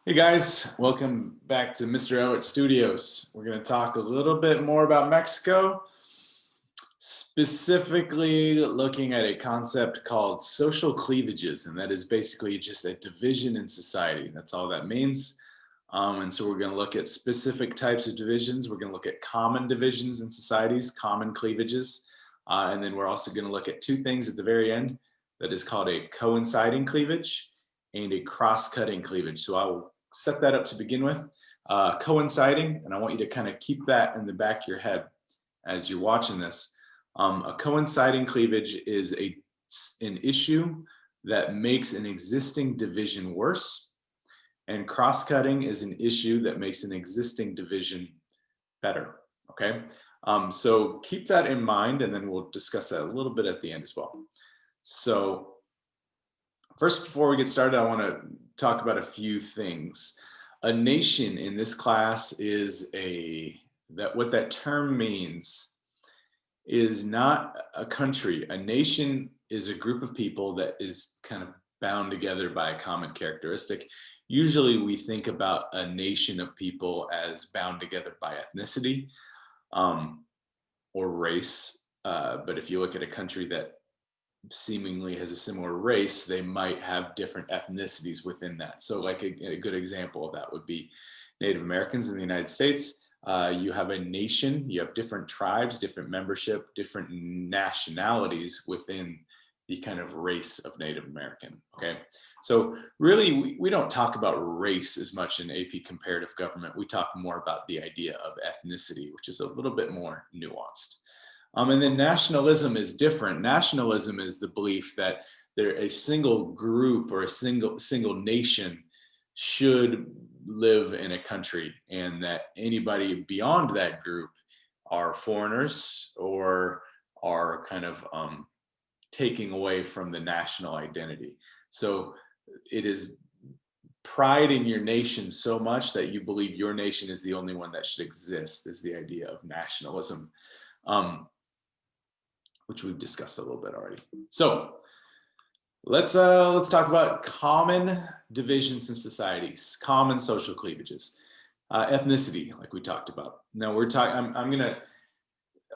Hey guys, welcome back to Mr. Elliott Studios. We're going to talk a little bit more about Mexico, specifically looking at a concept called social cleavages, and that is basically just a division in society. That's all that means. And so we're going to look at specific types of divisions. We're going to look at common divisions in societies, common cleavages, and then we're also going to look at two things at the very end that is called a coinciding cleavage and a cross-cutting cleavage. So I will set that up to begin with. Coinciding, and I want you to kind of keep that in the back of your head as you're watching this. A coinciding cleavage is an issue that makes an existing division worse, and cross-cutting is an issue that makes an existing division better. Okay, so keep that in mind, and then we'll discuss that a little bit at the end as well. So first, before we get started, I want to talk about a few things. A nation in this class is what that term means is not a country. A nation is a group of people that is kind of bound together by a common characteristic. Usually we think about a nation of people as bound together by ethnicity or race. But if you look at a country that seemingly has a similar race, they might have different ethnicities within that. So like a good example of that would be Native Americans in the United States. You have a nation, you have different tribes, different membership, different nationalities within the kind of race of Native American. Okay, so really we don't talk about race as much in AP comparative government. We talk more about the idea of ethnicity, which is a little bit more nuanced. And then nationalism is different. Nationalism is the belief that a single group or a single nation should live in a country, and that anybody beyond that group are foreigners or are kind of taking away from the national identity. So it is pride in your nation so much that you believe your nation is the only one that should exist, is the idea of nationalism. Which we've discussed a little bit already. So let's talk about common divisions in societies, common social cleavages. Ethnicity, like we talked about. Now we're talking,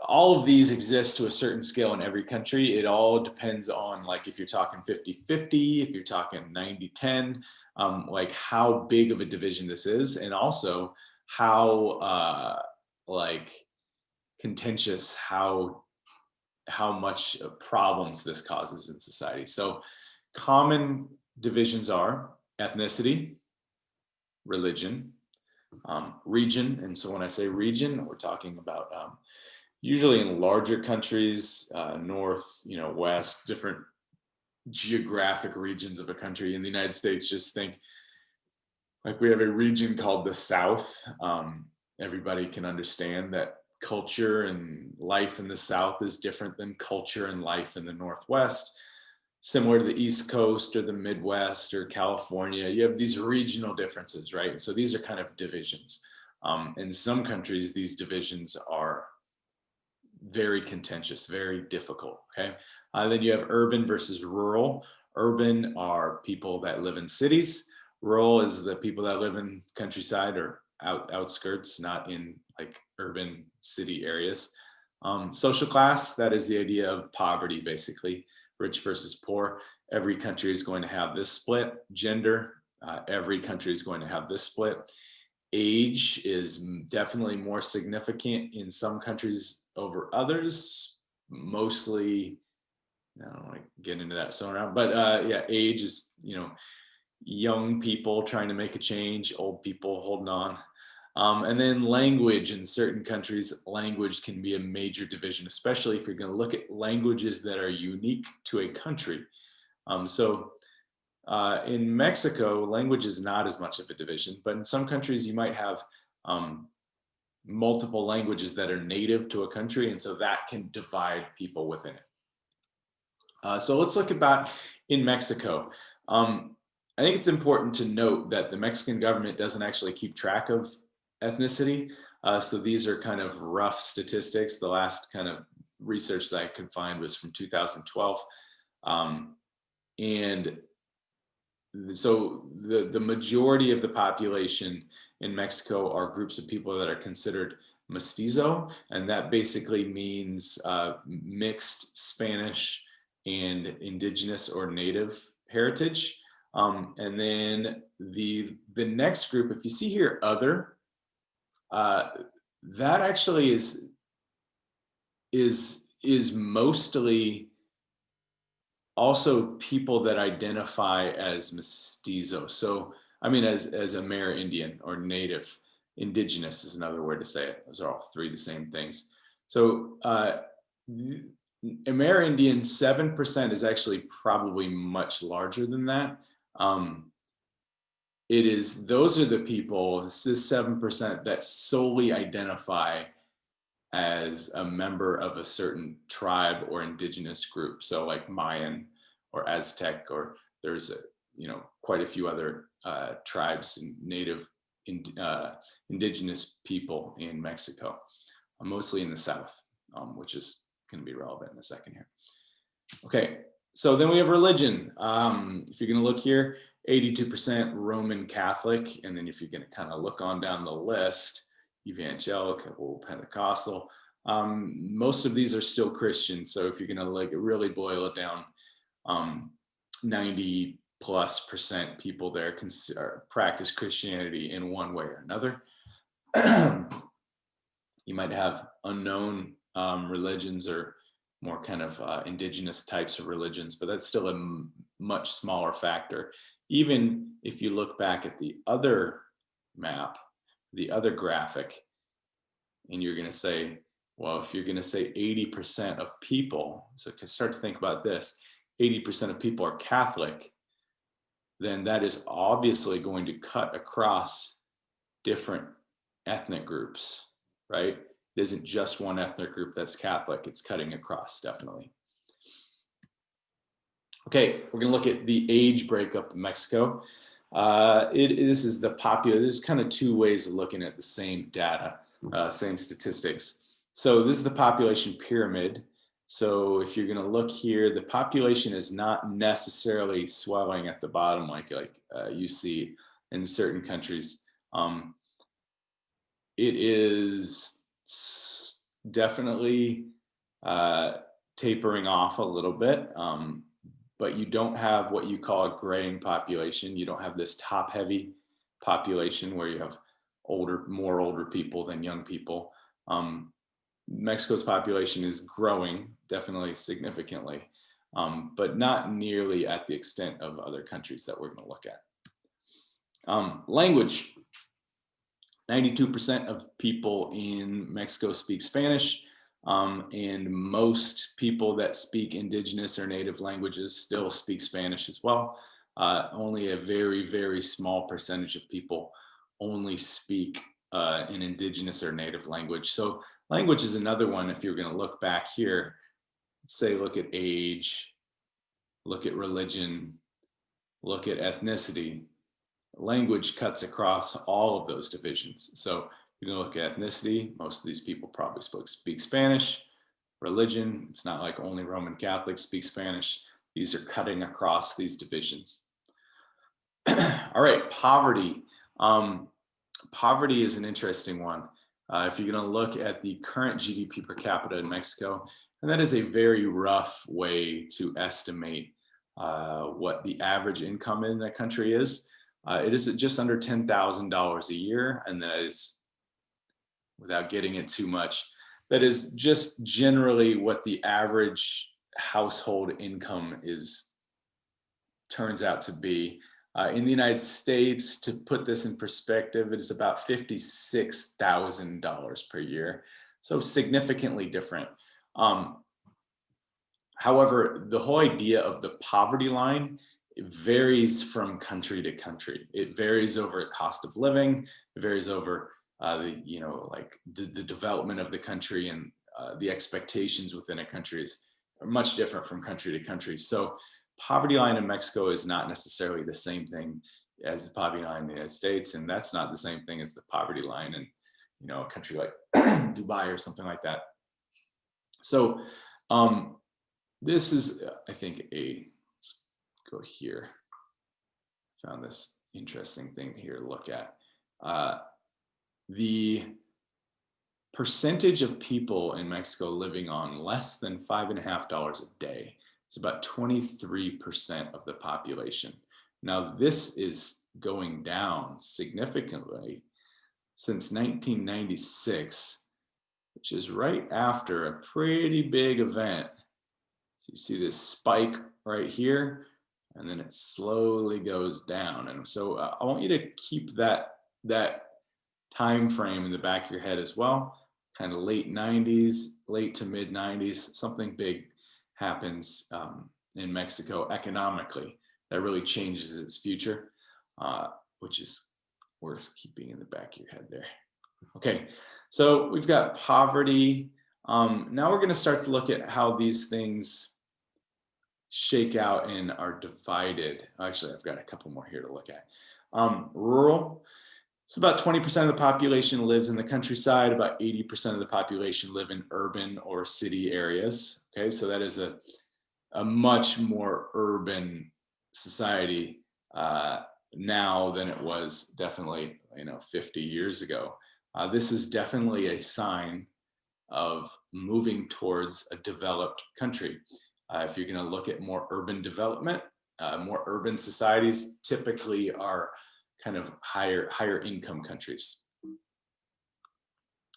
all of these exist to a certain scale in every country. It all depends on, like, if you're talking 50-50, if you're talking 90-10, like how big of a division this is, and also how like contentious, how much problems this causes in society. So common divisions are ethnicity, religion, region. And so when I say region, we're talking about usually in larger countries, north, west, different geographic regions of a country. In the United States, just think like we have a region called the South. Everybody can understand that culture and life in the South is different than culture and life in the Northwest. Similar to the East Coast or the Midwest or California, you have these regional differences, right? So these are kind of divisions. In some countries, these divisions are very contentious, very difficult, okay? Then you have urban versus rural. Urban are people that live in cities. Rural is the people that live in countryside or outskirts, not in like urban city areas. Social class, that is the idea of poverty, basically, rich versus poor. Every country is going to have this split. Gender, every country is going to have this split. Age is definitely more significant in some countries over others. Mostly, I don't want to get into that so around, but yeah, age is, young people trying to make a change, old people holding on. And then language, in certain countries, language can be a major division, especially if you're going to look at languages that are unique to a country. In Mexico, language is not as much of a division, but in some countries you might have multiple languages that are native to a country, and so that can divide people within it. So let's look about in Mexico. I think it's important to note that the Mexican government doesn't actually keep track of ethnicity. So these are kind of rough statistics. The last kind of research that I could find was from 2012. And so the majority of the population in Mexico are groups of people that are considered mestizo, and that basically means mixed Spanish and indigenous or native heritage. And then the next group, if you see here, other, that actually is mostly also people that identify as mestizo. So, I mean, as Amerindian or native, indigenous is another word to say it. Those are all three the same things. So, Amerindian, 7% is actually probably much larger than that. Those are the people, this 7% that solely identify as a member of a certain tribe or indigenous group. So like Mayan or Aztec, or there's quite a few other tribes and native indigenous people in Mexico, mostly in the south, which is going to be relevant in a second here. Okay, so then we have religion. If you're going to look here, 82% Roman Catholic, and then if you're going to kind of look on down the list, evangelical, Pentecostal. Most of these are still Christian. So if you're going to like really boil it down, 90+% people there practice Christianity in one way or another. You might have unknown religions or more kind of indigenous types of religions, but that's still a much smaller factor. Even if you look back at the other map, the other graphic, and you're going to say, well, if you're going to say 80% of people, so start to think about this, 80% of people are Catholic, then that is obviously going to cut across different ethnic groups, right? It isn't just one ethnic group that's Catholic, it's cutting across, definitely. Okay, we're going to look at the age breakup in Mexico. This is there's kind of two ways of looking at the same data, same statistics. So this is the population pyramid. So if you're going to look here, the population is not necessarily swelling at the bottom like you see in certain countries. It is definitely tapering off a little bit. But you don't have what you call a graying population. You don't have this top-heavy population where you have more older people than young people. Mexico's population is growing, definitely significantly, but not nearly at the extent of other countries that we're going to look at. Language. 92% of people in Mexico speak Spanish. And most people that speak indigenous or native languages still speak Spanish as well. Only a very, very small percentage of people only speak an indigenous or native language. So language is another one. If you're going to look back here, say, look at age, look at religion, look at ethnicity, language cuts across all of those divisions. So you're going to look at ethnicity. Most of these people probably speak Spanish. Religion, it's not like only Roman Catholics speak Spanish. These are cutting across these divisions. All right, poverty. Poverty is an interesting one. If you're going to look at the current GDP per capita in Mexico, and that is a very rough way to estimate what the average income in that country is. It is just under $10,000 a year, and that is, without getting it too much, that is just generally what the average household income turns out to be. In the United States, to put this in perspective, it is about $56,000 per year, so significantly different. However, the whole idea of the poverty line, it varies from country to country. It varies over cost of living. It varies over the development of the country, and the expectations within a country are much different from country to country. So poverty line in Mexico is not necessarily the same thing as the poverty line in the United States, and that's not the same thing as the poverty line in a country like Dubai or something like that. So this is, I think, let's go here. Found this interesting thing here to look at. The percentage of people in Mexico living on less than $5.50 a day is about 23% of the population. Now, this is going down significantly since 1996, which is right after a pretty big event. So you see this spike right here, and then it slowly goes down. And so I want you to keep that time frame in the back of your head as well. Kind of late 90s, late to mid 90s, something big happens in Mexico economically that really changes its future, which is worth keeping in the back of your head there. Okay, so we've got poverty. Now we're going to start to look at how these things shake out and are divided. Actually, I've got a couple more here to look at. Rural. So about 20% of the population lives in the countryside. About 80% of the population live in urban or city areas. Okay, so that is a much more urban society now than it was definitely 50 years ago. This is definitely a sign of moving towards a developed country. If you're going to look at more urban development, more urban societies typically are kind of higher income countries.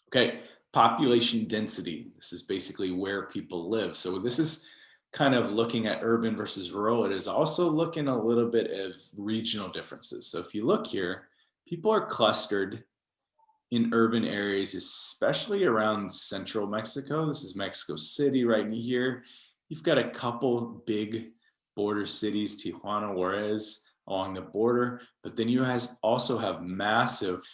Okay, population density. This is basically where people live. So this is kind of looking at urban versus rural. It is also looking a little bit of regional differences. So if you look here, people are clustered in urban areas, especially around central Mexico. This is Mexico City right in here. You've got a couple big border cities, Tijuana, Juarez, along the border, but then you guys also have massive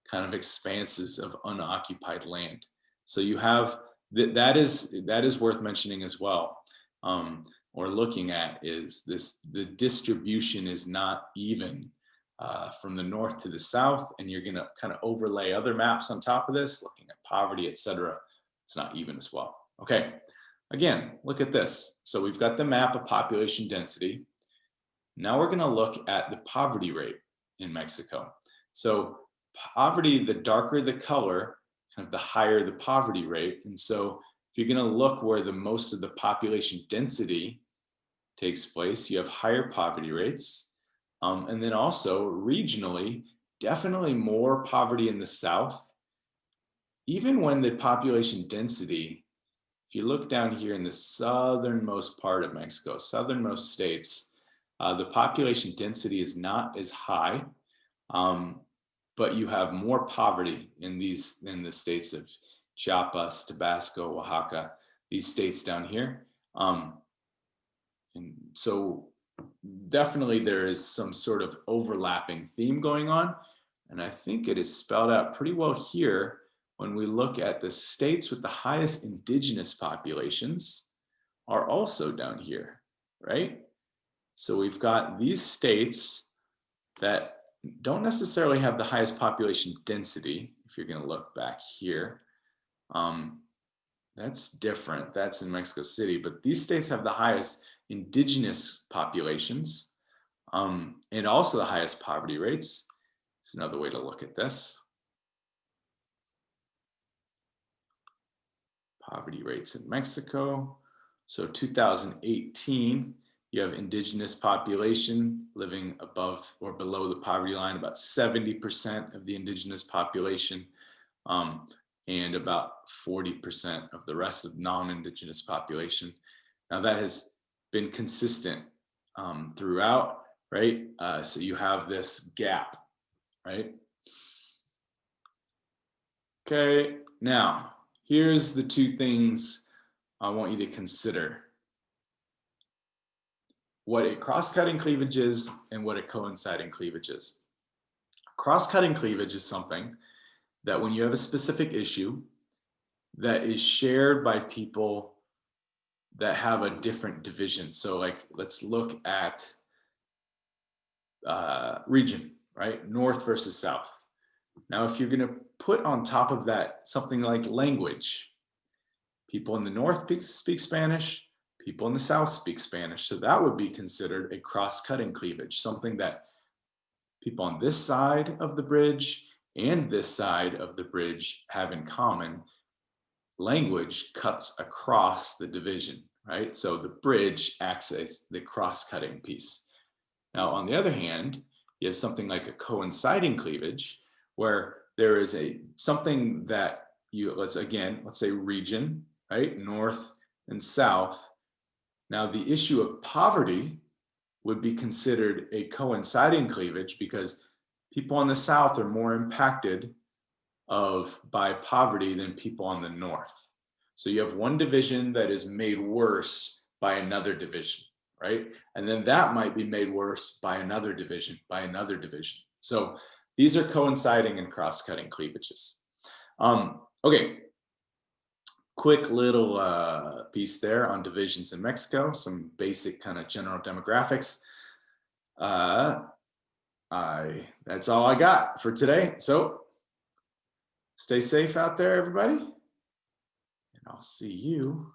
kind of expanses of unoccupied land. So you have that is worth mentioning as well, or looking at is the distribution is not even from the north to the south, and you're going to kind of overlay other maps on top of this, looking at poverty, etc. It's not even as well. Okay, again, look at this. So we've got the map of population density. Now we're going to look at the poverty rate in Mexico. So poverty, the darker the color, kind of the higher the poverty rate. And so if you're going to look where the most of the population density takes place, you have higher poverty rates. And then also regionally, definitely more poverty in the south. Even when the population density, if you look down here in the southernmost part of Mexico, southernmost states, the population density is not as high, but you have more poverty in the states of Chiapas, Tabasco, Oaxaca, these states down here. And so definitely there is some sort of overlapping theme going on. And I think it is spelled out pretty well here when we look at the states with the highest indigenous populations are also down here, right? So we've got these states that don't necessarily have the highest population density. If you're going to look back here, that's different. That's in Mexico City, but these states have the highest indigenous populations and also the highest poverty rates. It's another way to look at this. Poverty rates in Mexico. So 2018, you have indigenous population living above or below the poverty line, about 70% of the indigenous population, and about 40% of the rest of non-indigenous population. Now that has been consistent throughout, right? So you have this gap, right? Okay, now here's the two things I want you to consider. What a cross-cutting cleavage is and what a coinciding cleavage is. Cross-cutting cleavage is something that when you have a specific issue that is shared by people that have a different division. So like, let's look at region, right? North versus South. Now, if you're going to put on top of that something like language, people in the North speak Spanish, People in the South speak Spanish. So that would be considered a cross-cutting cleavage, something that people on this side of the bridge and this side of the bridge have in common. Language cuts across the division, right? So the bridge acts as the cross-cutting piece. Now, on the other hand, you have something like a coinciding cleavage, where there is something that let's say region, right? North and South. Now, the issue of poverty would be considered a coinciding cleavage because people on the South are more impacted by poverty than people on the North. So you have one division that is made worse by another division, right? And then that might be made worse by another division, by another division. So these are coinciding and cross-cutting cleavages. Okay, quick little piece there on divisions in Mexico, some basic kind of general demographics. That's all I got for today. So stay safe out there, everybody. And I'll see you,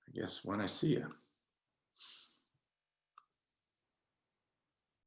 I guess, when I see you.